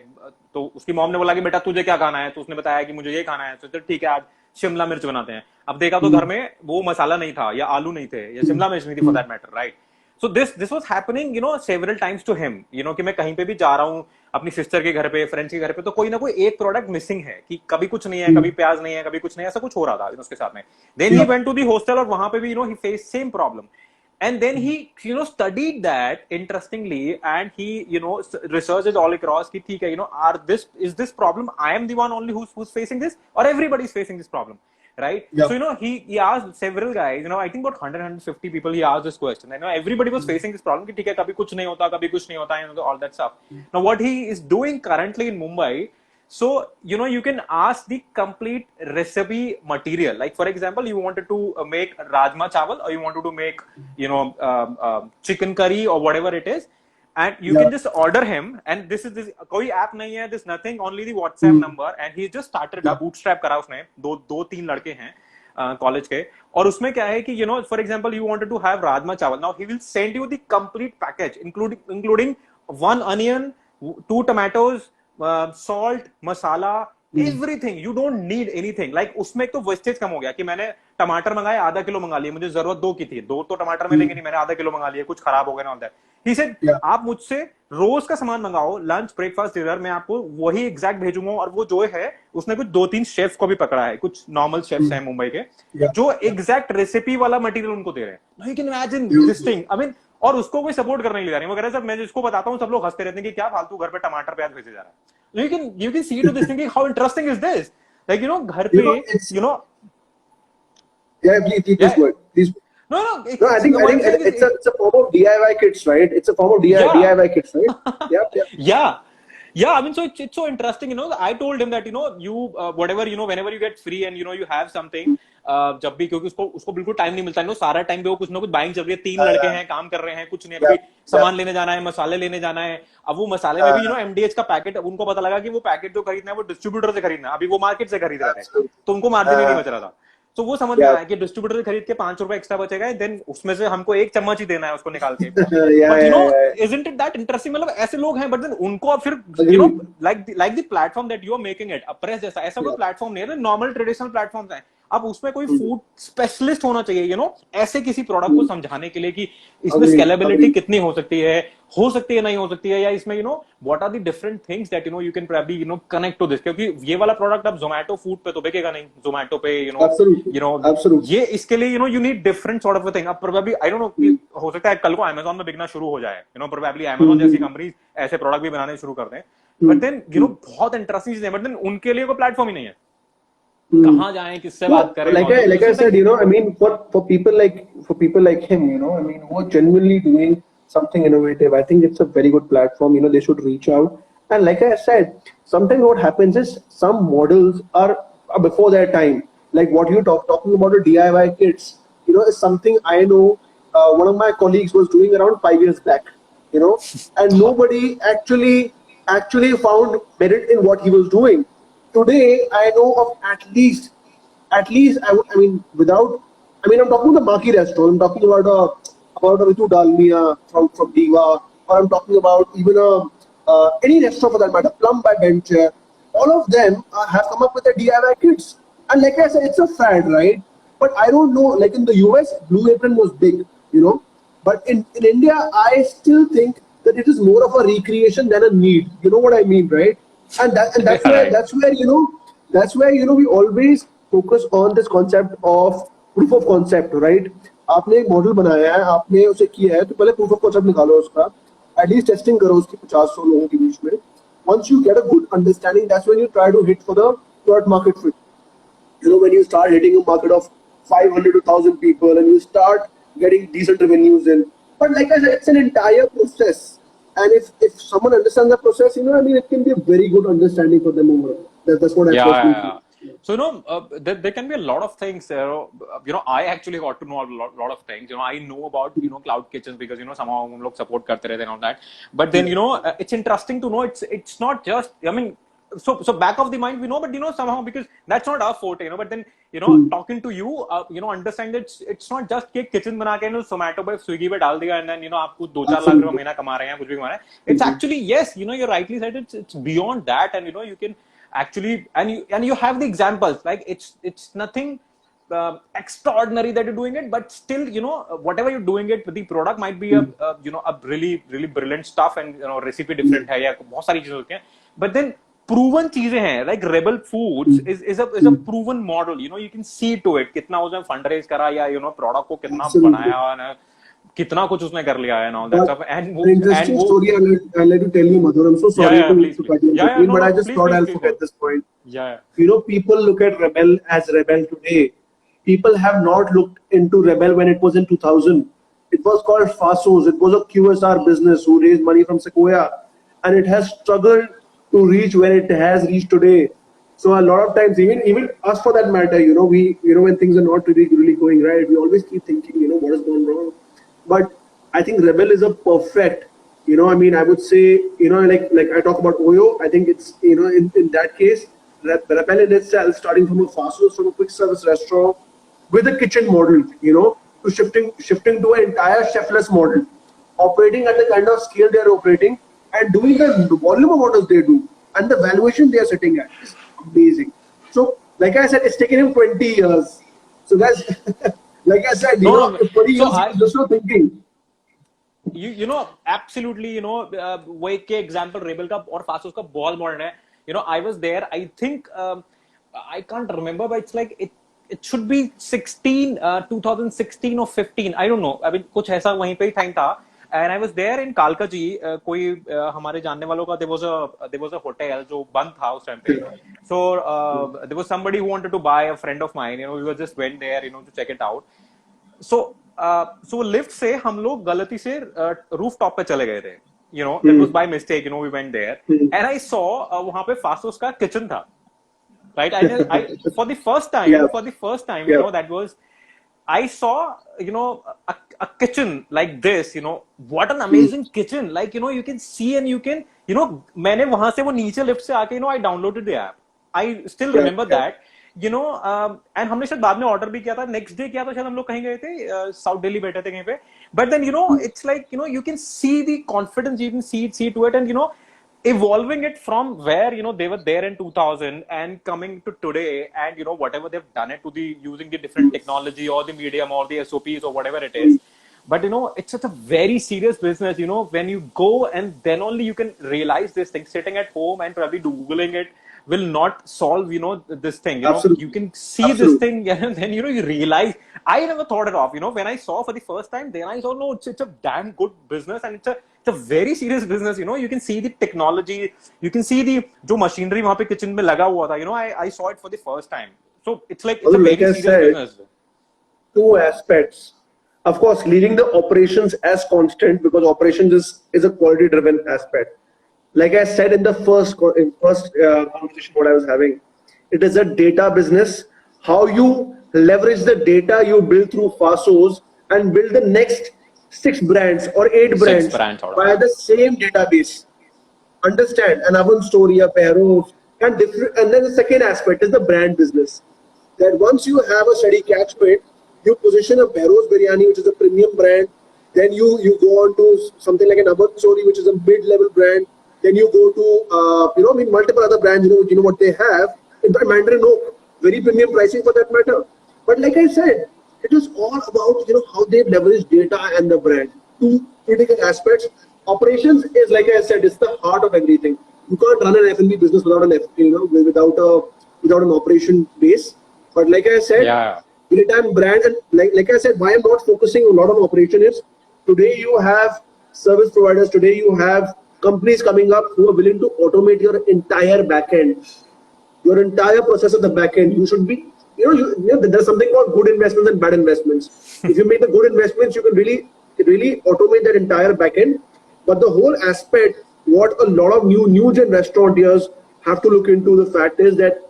S1: तो उसकी मॉम ने बोला कि बेटा तुझे क्या खाना है, तो उसने बताया कि मुझे ये खाना है, तो ठीक है आज शिमला मिर्च बनाते हैं. अब देखा तो घर में वो मसाला नहीं था, या आलू नहीं थे, या शिमला मिर्च नहीं थी, for that matter, right. So this was happening several times to him, कि मैं कहीं पे भी जा रहा हूँ अपनी सिस्टर के घर पे, फ्रेंड्स के घर पे, तो कोई ना कोई एक प्रोडक्ट मिसिंग है, कि कभी कुछ नहीं है, कभी प्याज नहीं है, कभी कुछ नहीं है, ऐसा कुछ हो रहा था उसके साथ में. Then he went to the hostel, और वहां पे भी he face same problem. And then he, studied that interestingly, and he, researched it all across. Ki, theek hai, is this problem? I am the one only who's facing this, or everybody is facing this problem, right? Yeah. So he asked several guys. I think about 150 people. He asked this question. And everybody was facing this problem. Ki, theek hai, kabhi kuch nahi hota, kabhi kuch nahi hota, all that stuff. Now what he is doing currently in Mumbai. So, you can ask the complete recipe material. Like, for example, you wanted to make rajma chawal, or you wanted to make, chicken curry or whatever it is. And you can just order him. And this koi app nahi hai, this nothing, only the WhatsApp number. And he just started a bootstrap kara usne. दो तीन लड़के हैं college के. और उसमें क्या है कि, for example, you wanted to have rajma chawal. Now, he will send you the complete package, including 1 onion, 2 tomatoes, salt, masala, everything. You don't need anything. Like उसमें एक तो वेस्टेज कम हो गया कि मैंने टमाटर मंगाए, आधा किलो मंगा लिए, मुझे जरूरत 2 की थी, 2 तो टमाटर मिलेंगे नहीं, मैंने आधा किलो मंगा लिए, कुछ खराब हो गया ना, ऑल दैट. ही सेड आप मुझसे रोज का सामान मंगाओ, लंच, ब्रेकफास्ट, डिनर, मैं आपको वही एग्जैक्ट भेजूंगा. और वो जो है उसने कुछ 2-3 शेफ को भी पकड़ा है, कुछ नॉर्मल शेफ्स हैं मुंबई के, जो एग्जैक्ट रेसिपी वाला मटेरियल उनको दे रहे हैं. You can imagine this thing. I mean, और उसको कोई सपोर्ट करने के लिए नहीं, वो कह रहे हैं, मैं जिसको बताता हूँ सब लोग हंसते रहते हैं कि क्या फालतू घर पे टमाटर प्याज भेजे जा रहा है. You can see to this thing, how interesting is this? Like, घर पे,
S2: Yeah, please. No, I think it's a form of DIY kits, right? It's a form of DIY kits, right?
S1: Yeah. I mean, so it's so interesting, I told him that, you, whatever, whenever you get free and, you have something, जब भी, क्योंकि उसको बिल्कुल time नहीं मिलता है, सारा time पे वो कुछ ना कुछ बाइंग चल रही है, 3 लड़के हैं, काम कर रहे हैं, कुछ नहीं, अभी सामान लेने जाना है, मसाले लेने जाना है. अब वो मसाले में भी MDH का पैकेट, उनको पता लगा कि वो पैकेट जो खरीदना है वो डिस्ट्रीब्यूटर से खरीदना है, अभी वो मार्केट से खरीद रहे थे, तो उनको मार्जिन ही नहीं बच रहा था. तो वो समझ में आया कि डिस्ट्रीब्यूटर से खरीद के 5 रुपए एक्स्ट्रा बचेगा, देन उसमें से हमको 1 चम्मच ही देना है उसको निकाल के. But isn't it that interesting? मतलब ऐसे लोग हैं, बट देन उनको फिर like the platform that you are making it, Press जैसा, ऐसा कोई प्लेटफॉर्म नहीं है, नॉर्मल ट्रेडिशनल प्लेटफॉर्म्स हैं. अब उसमें कोई फूड स्पेशलिस्ट होना चाहिए, ऐसे किसी प्रोडक्ट को समझाने के लिए कि इसमें स्केलेबिलिटी कितनी हो सकती है नहीं हो सकती है, या इसमें what are the different things that you can probably connect to this. क्योंकि ये वाला प्रोडक्ट अब जोमेटो फूड पे तो बिकेगा नहीं, जोमेटो पे ये इसके लिए you need different sort of thing. अब प्रोबब्ली आई डोंट नो, हो सकता है कल को अमेज़न में बिकना शुरू हो जाए, प्रोबब्ली अमेज़न जैसी कंपनी ऐसे प्रोडक्ट भी बनाने शुरू कर दें. बट देन बहुत इंटरेस्टिंग चीज है, बट देन उनके लिए कोई प्लेटफॉर्म ही नहीं है. कहाँ जाएं, किससे बात करें?
S2: Like I said, I mean, for people like him, I mean, who are genuinely doing something innovative, I think it's a very good platform. They should reach out. And like I said, sometimes what happens is some models are before their time. Like what you're talking about the DIY kits, is something I know. One of my colleagues was doing around 5 years back, and nobody actually found merit in what he was doing. Today, I know of at least, I'm talking about the marquee restaurant. I'm talking about a Ritu Dalmia from Diva, or I'm talking about even any restaurant for that matter, Plum by Venture. All of them have come up with the DIY kits. And like I said, it's a fad, right? But I don't know, like in the US, Blue Apron was big, But in India, I still think that it is more of a recreation than a need. You know what I mean, right? And that's where we always focus on this concept of proof of concept, right? आपने एक model बनाया है, आपने उसे किया है, तो पहले proof of concept निकालो उसका, at least testing करो उसकी 50-100 लोगों के बीच में. Once you get a good understanding, that's when you try to hit for the product market fit. When you start hitting a market of 500 to 1,000 people and you start getting decent revenues in. But like I said, it's an entire process. And if someone understands the process, it can be a very good understanding for them overall. That's what I personally feel.
S1: So, there can be a lot of things. I actually got to know a lot of things. I know about, cloud kitchens because, somehow hum log support karte rehte and all that. But then, it's interesting to know it's not just, I mean, so back of the mind we know, but, somehow because that's not our forte, but then, talking to you, understand that it's not just कि kitchen बना के, Zomato पे, Swiggy पे डाल दिया and then, आपको 2-4 लाख रुपए महीना कमा रहे हैं, कुछ भी कमा रहे हैं. It's actually, yes, you rightly said it's beyond that, and, you can actually and you have the examples, like it's nothing extraordinary that you're doing it, but still, whatever you're doing it, the product might be a really really brilliant stuff, and recipe different है या बहुत सारी चीजें होती हैं, but then proven चीजें हैं, like Rebel Foods is a proven model. You can see to it कितना उसने fundraise करा या product को कितना बनाया, कितना कुछ उसने कर लिया है and all that stuff. And
S2: interesting story I'll let you tell you, Madhur. I'm so sorry to cut you between, but I just thought I'll forget this point. People look at Rebel as Rebel today. People have not looked into Rebel when it was in 2000. It was called Fasos. It was a QSR business who raised money from Sequoia, and it has struggled to reach where it has reached today. So a lot of times, even us for that matter, we when things are not really going right, we always keep thinking, what has gone wrong. But I think Rebel is a perfect, I would say, like I talk about Oyo, I think it's, in that case, Rebel in itself, starting from a fast food, from a quick service restaurant with a kitchen model, to shifting to an entire chefless model, operating at the kind of scale they're operating and doing the volume of orders they do and the valuation they're sitting at is amazing. So, like I said, it's taken him 20 years. So that's, like I said, 20 years just not thinking.
S1: Absolutely, वो एक के example Rebel का और Fasos का बहुत modern है. I was there. I think I can't remember, but it's like it should be 2016 or 15. I don't know. I mean, कुछ ऐसा वहीं पे ही time था. And I was there in Kalkaji. कोई हमारे जानने वालों का there was a hotel जो बंद था उस time पे. So there was somebody who wanted to buy, a friend of mine. We just went there, to check it out. So lift से हम लोग गलती से rooftop पे चले गए थे. That was by mistake. We went there, and I saw वहाँ पे Fasos का kitchen था. Right? I for the first time, that was, I saw, a kitchen like this, what an amazing kitchen. Like, you can see and you can, मैंने वहाँ से वो नीचे lift से आके, I downloaded the app. I still remember that. And हमने शायद बाद में order भी किया था, next day किया था, शायद हम लोग कहीं गए थे, South Delhi बैठे थे कहीं पे. But then, it's like, you can see the confidence, you can see to it, and, evolving it from where, they were there in 2000 and coming to today, and, whatever they've done it to the, using the different technology or the medium or the SOPs or whatever it is. But, it's such a very serious business, when you go, and then only you can realize this thing. Sitting at home and probably Googling it will not solve, this thing. You can see this thing, and then, you realize, I never thought it off. When I saw for the first time, then I saw, no, it's a damn good business, and it's a very serious business. You can see the technology, you can see the जो machinery वहाँ पे kitchen में लगा हुआ था. I saw it for the first time. So it's like, it's a very serious business.
S2: Two aspects. Of course, leaving the operations as constant, because operations is a quality driven aspect. Like I said in the first conversation what I was having, it is a data business. How you leverage the data you build through Fasos and build the next 6 brands or 8 brands via the same database. Understand? An Avon story, a Pehro, and different. And then the second aspect is the brand business. That once you have a steady catchment, you position a Pehro's Biryani, which is a premium brand. Then you go on to something like an Avon story, which is a mid-level brand. Then you go to, multiple other brands, what they have. In fact, Mandarin Oak, very premium pricing for that matter. But like I said, it is all about, how they leverage data and the brand. Two critical aspects. Operations is, like I said, it's the heart of everything. You can't run an F&B business without an operation base. But like I said, real-time brand, and like I said, why I'm not focusing a lot on operation is, today you have service providers, today you have companies coming up who are willing to automate your entire backend, your entire process of the backend. You should be, there's something called good investments and bad investments. If you make the good investments, you can really automate that entire backend. But the whole aspect, what a lot of new gen restaurateurs have to look into, the fact is that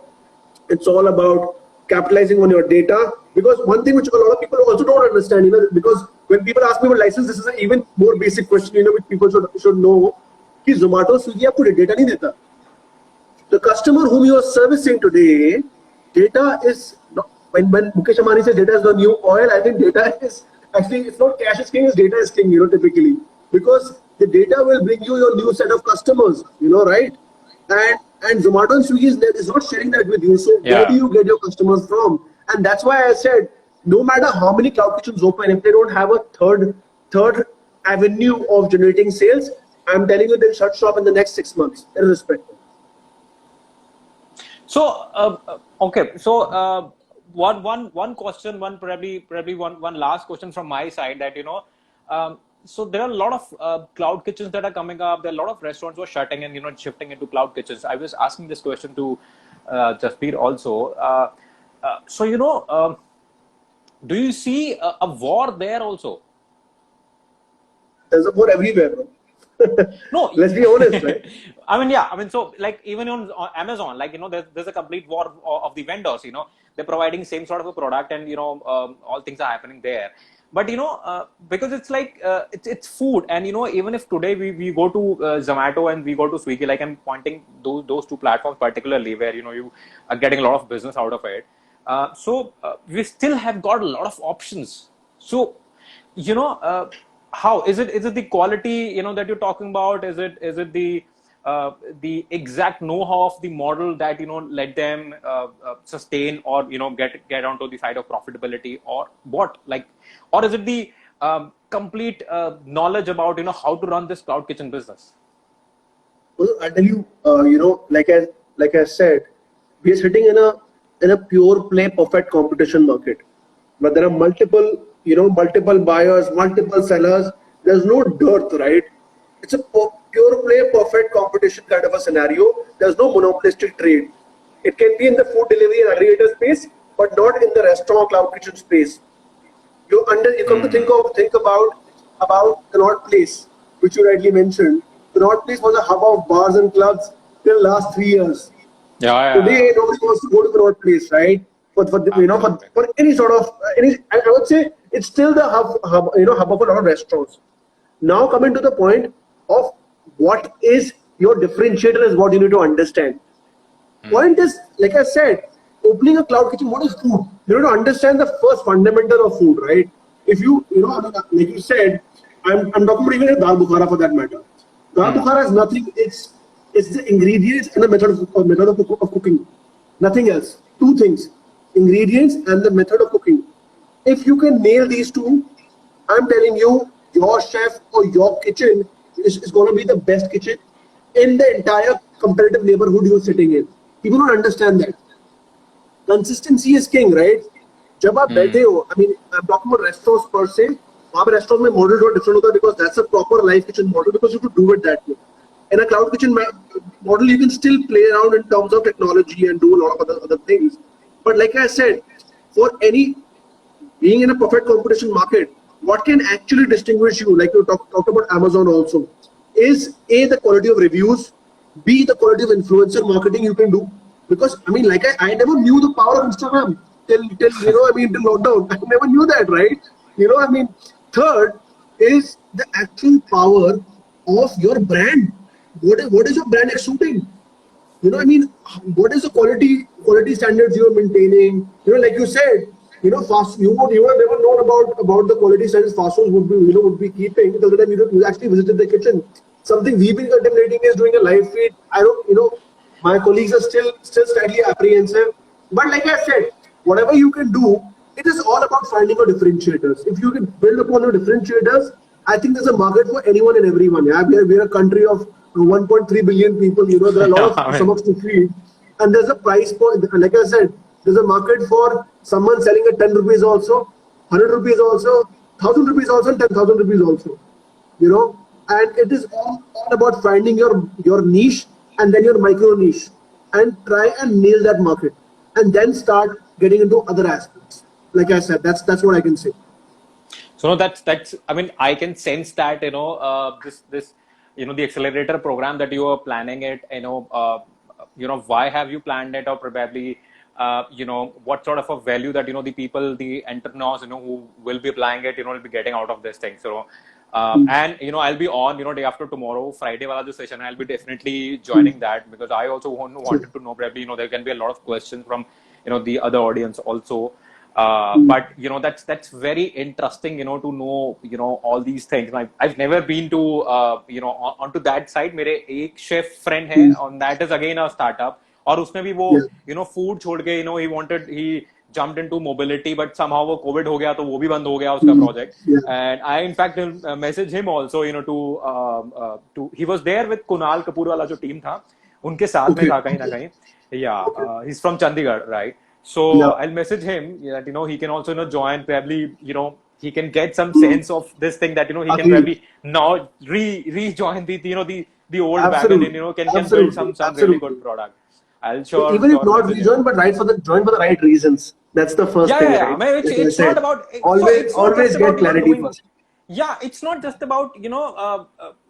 S2: It's all about capitalizing on your data. Because one thing which a lot of people also don't understand, because when people ask me about license, this is an even more basic question, which people should know. कि Zomato, Swiggy आपको data नहीं देता. The customer whom you are servicing today, data is not, when Mukesh Ambani says data is the new oil, I think data is actually, it's not cash is king, it's data is king, typically, because the data will bring you your new set of customers, right? And Zomato and Swiggy is not sharing that with you. So where do you get your customers from? And that's why I said, no matter how many cloud kitchens open, if they don't have a third avenue of generating sales, I'm telling you they'll shut shop in the next 6 months, irrespective.
S1: So okay, so one question, probably one last question from my side, that so there are a lot of cloud kitchens that are coming up. There are a lot of restaurants who are shutting and shifting into cloud kitchens. I was asking this question to Jaspir also. So do you see a war there also?
S2: There's a war everywhere, bro. No, let's be honest, right?
S1: So like even on Amazon, like there's a complete war of the vendors. They're providing same sort of a product, and all things are happening there. But because it's like it's food, and even if today we go to Zomato and we go to Swiggy, like I'm pointing those two platforms particularly, where you are getting a lot of business out of it. So we still have got a lot of options. So how is it the quality that you're talking about? Is it the exact know-how of the model that let them sustain, or get onto the side of profitability, or what, like, or is it the complete knowledge about how to run this cloud kitchen business?
S2: Well, I'll tell you, like I said, we are sitting in a pure play perfect competition market, but there are multiple buyers, multiple sellers. There's no dearth, right? It's a pure play perfect competition kind of a scenario. There's no monopolistic trade. It can be in the food delivery and aggregator space, but not in the restaurant cloud kitchen space. You come to think about the North Place, which you rightly mentioned. The North Place was a hub of bars and clubs till last 3 years. Today, nobody wants to go to the North Place, right? For any sort of I would say it's still the hub of a lot of restaurants. Now coming to the point of what is your differentiator is what you need to understand. Point is, like I said, opening a cloud kitchen, what is food? You need to understand the first fundamental of food, right? If like you said, I'm talking about even a dal bukhara for that matter. Dal bukhara is nothing. It's the ingredients and the method of cooking. Nothing else. Two things: ingredients and the method of cooking. If you can nail these two, I'm telling you, your chef or your kitchen is going to be the best kitchen in the entire competitive neighborhood you're sitting in. People don't understand that. Consistency is king, right? जब आप बैठे हो, I mean, I'm talking about restaurants per se. वहाँ पे restaurant में model थोड़ा different होता है because that's a proper live kitchen model because you have to do it that way. In a cloud kitchen model, you can still play around in terms of technology and do a lot of other things. But like I said, for any being in a perfect competition market, what can actually distinguish you, like you talked about Amazon also, is A, the quality of reviews, B, the quality of influencer marketing you can do. Because I mean, like I never knew the power of Instagram till till lockdown. I never knew that, right? Third is the actual power of your brand. What is your brand exuding? What is the quality standards you are maintaining? Like you said, fast. You would never known about the quality standards fast foods would be keeping until the time you actually visited the kitchen. Something we've been contemplating is doing a live feed. My colleagues are still slightly apprehensive. But like I said, whatever you can do, it is all about finding your differentiators. If you can build upon your differentiators, I think there's a market for anyone and everyone. Yeah, we're a country of 1.3 billion people. There are a lot of stomachs to feed, and there's a price point. Like I said, there's a market for someone selling at 10 rupees also, 100 rupees also, 1,000 rupees also, and 10,000 rupees also. And it is all about finding your niche and then your micro niche, and try and nail that market, and then start getting into other aspects. Like I said, that's what I can say.
S1: So no, that's I mean, I can sense that this the accelerator program that you are planning it. Why have you planned it, or probably what sort of a value that, the people, the entrepreneurs, who will be applying it, will be getting out of this thing. So, and, I'll be on, day after tomorrow, Friday wala jo session, I'll be definitely joining that, because I also wanted to know, probably, there can be a lot of questions from, the other audience also. But that's very interesting, to know, all these things. I've never been to onto that side. मेरे एक chef friend है, and that is again a startup. और उसने भी वो food छोड़ के, he jumped into mobility, but somehow वो COVID हो गया, तो वो भी बंद हो गया उसका project. And I in fact messaged him also, to he was there with Kunal Kapoor वाला जो team था, उनके साथ में था कहीं ना कहीं. Yeah, he's from Chandigarh, right? So I'll message him that, he can also, join, probably, he can get some sense of this thing, that, he can probably now rejoin the old wagon, and, can build some really good product. I'll
S2: even if not rejoin, but join for the right reasons. That's the first thing.
S1: Yeah.
S2: Right?
S1: I mean, it's not about,
S2: always get clarity first.
S1: Yeah, it's not just about,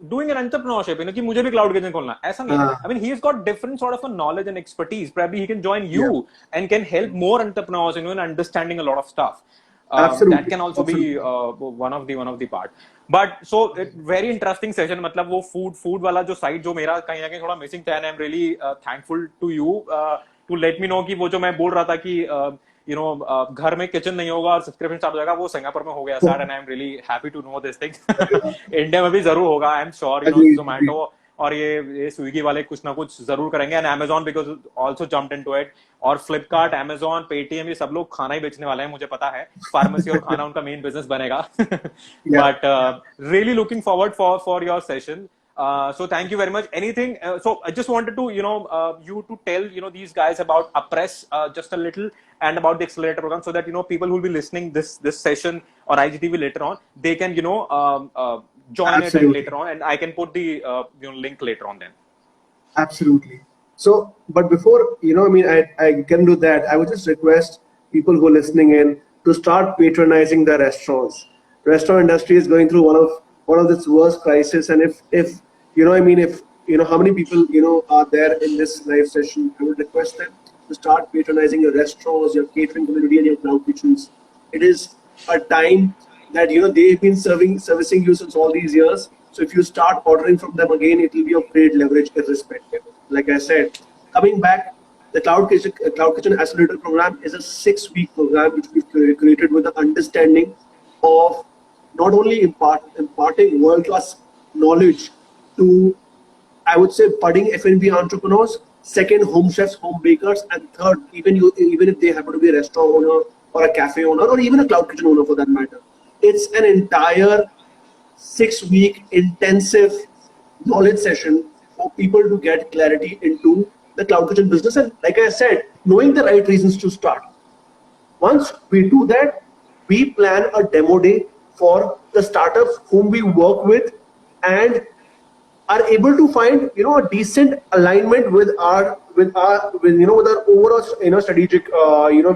S1: doing an entrepreneurship, कि मुझे भी cloud kitchen खोलना, ऐसा नहीं है. I mean, he's got different sort of a knowledge and expertise. Probably he can join you and can help more entrepreneurs, in understanding a lot of stuff. That can also be one of the part. But so very interesting session. मतलब वो food वाला जो side जो मेरा कहीं ना कहीं थोड़ा missing था, and I'm really thankful to you to let me know कि वो जो मैं बोल रहा था कि घर में किचन नहीं होगा और सब्सक्रिप्शन स्टार्ट हो जाएगा, वो सिंगापुर में हो गया start, and I am really happy to know this thing. India में भी जरूर होगा, आई एम श्योर. जोमैटो और ये स्विगी वाले कुछ ना कुछ जरूर करेंगे, and Amazon because also jumped into it, और फ्लिपकार्ट, अमेजॉन, पेटीएम, ये सब लोग खाना ही बेचने वाले हैं, मुझे पता है. फार्मेसी और खाना उनका मेन बिजनेस बनेगा. But really looking forward for your session. So thank you very much. Anything? So I just wanted to, you to tell, these guys about Appress just a little, and about the Accelerator program, so that, people who will be listening this session or IGTV later on, they can, join it later on, and I can put the link later on then.
S2: Absolutely. So, but before, I can do that. I would just request people who are listening in to start patronizing the restaurants. Restaurant industry is going through one of its worst crisis, and if how many people are there in this live session, I would request them to start patronizing your restaurants, your catering community, and your cloud kitchens. It is a time that they've been servicing you since all these years. So if you start ordering from them again, it will be of great leverage irrespective. Like I said, coming back, the Cloud Kitchen Accelerator program is a 6-week program which we've created with the understanding of not only imparting world-class knowledge to, I would say, budding F&B entrepreneurs, second, home chefs, home bakers, and third, even if they happen to be a restaurant owner or a cafe owner or even a cloud kitchen owner for that matter. It's an entire 6-week intensive knowledge session for people to get clarity into the cloud kitchen business, and like I said, knowing the right reasons to start. Once we do that, we plan a demo day for the startups whom we work with, and are able to find a decent alignment with our overall strategic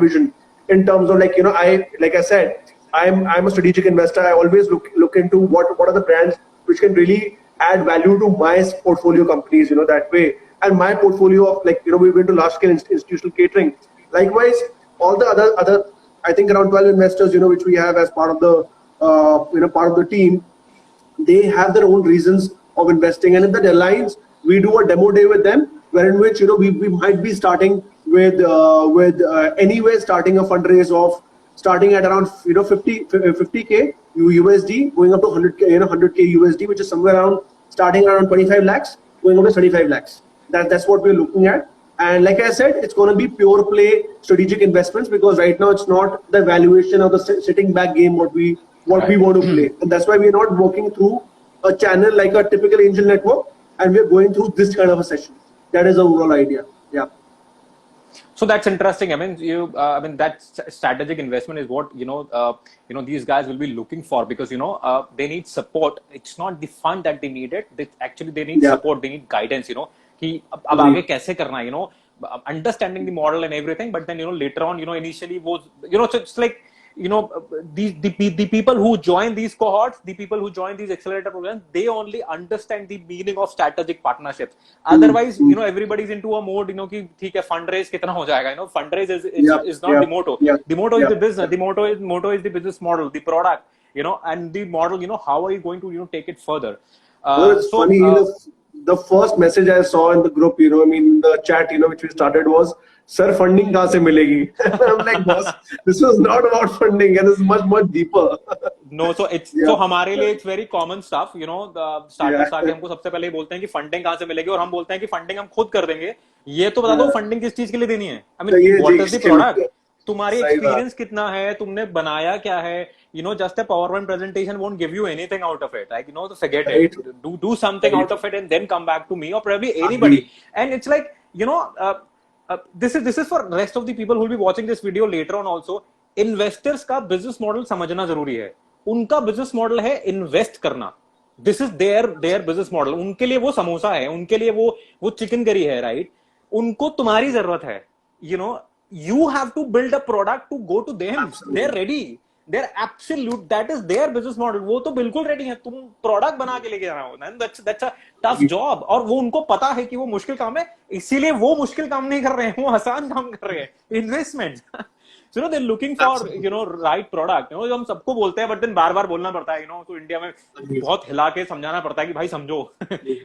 S2: vision, in terms of I said, I'm a strategic investor. I always look into what are the brands which can really add value to my portfolio companies, that way. And my portfolio of we went to large scale institutional catering. Likewise, all the other I think around 12 investors which we have as part of the part of the team, they have their own reasons of investing, and if that aligns, we do a demo day with them, wherein which we might be starting with anywhere starting a fundraise of starting at around 50k USD, going up to 100k USD, which is somewhere around starting around 25 lakhs, going up to 35 lakhs. That's what we're looking at. And like I said, it's going to be pure play strategic investments, because right now it's not the valuation of the sitting back game what we want to play, and that's why we're not working through a channel like a typical angel network, and we're going through this kind of a session. That is the overall idea. Yeah.
S1: So that's interesting. I mean, that strategic investment is what these guys will be looking for, because they need support. It's not the fund that they need it. They need support. They need guidance. कि अब आगे कैसे करना है, understanding the model and everything, but then later on initially वो so it's like the people who join these cohorts, the people who join these accelerator programs, they only understand the meaning of strategic partnerships. Otherwise, everybody's into a mode, कि ठीक है, fundraise कितना हो जाएगा, fundraise is not the motto. The motto is the business. The motto is the business model, the product, and the model, how are you going to, take it further?
S2: It's funny, the first message I saw in the group, the chat, which we started was, "Sir, funding kahan se milegi?" I'm like, boss, this was not about funding, and it's much deeper.
S1: No, so so हमारे लिए it's very common stuff, the startups आके हमको सबसे पहले बोलते हैं कि funding कहाँ से मिलेगी, और हम बोलते हैं कि फंडिंग हम खुद कर देंगे, ये तो बता दो फंडिंग किस चीज के लिए देनी है. I mean, what is the product? तुम्हारी एक्सपीरियंस कितना है, तुमने बनाया क्या है, just a PowerPoint presentation won't give you anything out of it. Like, forget it. Do something out of it and then come back to me or probably anybody. And it's like, this is for rest of the people who will be watching this video later on also. Investors का business model समझना जरूरी है. उनका business model है invest करना. This is their business model. उनके लिए वो समोसा है, उनके लिए वो चिकन करी है, right? उनको तुम्हारी जरूरत है. You have to build a product to go to them. Absolutely. They're ready. They're absolute. That is their business model. वो तो बिल्कुल ready है. तुम product बना के लेके जाना हो. That's a tough job. और वो उनको पता है कि वो मुश्किल काम है. इसीलिए वो मुश्किल काम नहीं कर रहे हैं. वो आसान काम कर रहे हैं. Investment. So they're looking for right product. हम सबको बोलते हैं, but then बार-बार बोलना पड़ता है. तो इंडिया में बहुत हिला के समझाना पड़ता है कि भाई समझो.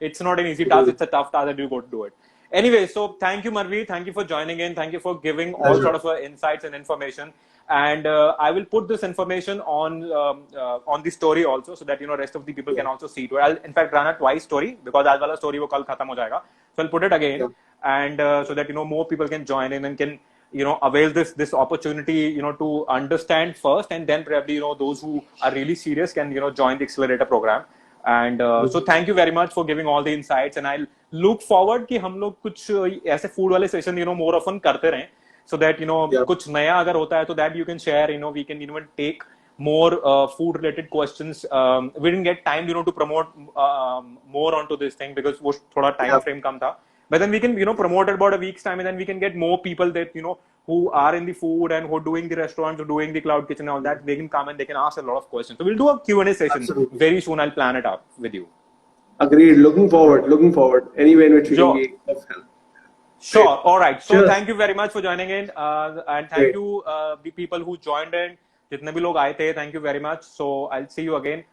S1: It's not an easy task. It's a tough task that you got to do it. Anyway, so thank you, Manvir. Thank you for joining in. Thank you for giving all sort of insights and information. And I will put this information on the story also, so that rest of the people can also see it. I'll in fact run a twice story, because as well as story wo kal khatam ho jayega. So I'll put it again, and so that more people can join in and can avail this opportunity to understand first, and then probably those who are really serious can join the accelerator program. And so thank you very much for giving all the insights, and I'll look forward कि हम लोग कुछ ऐसे food वाले session more often करते रहें, so that कुछ नया अगर होता है तो that you can share, we can even take more food related questions. We didn't get time to promote more onto this thing because वो थोड़ा time frame कम था, but then we can promote it about a week's time, and then we can get more people that who are in the food and who are doing the restaurants, who are doing the cloud kitchen and all that. They can come and they can ask a lot of questions. So we'll do a Q&A session. Absolutely. Very soon. I'll plan it up with you.
S2: Agreed. Looking forward. Anyway, in which we can be of help.
S1: Sure. Great. All right. So thank you very much for joining in, and thank you the people who joined in. जितने भी लोग आए थे, thank you very much. So I'll see you again.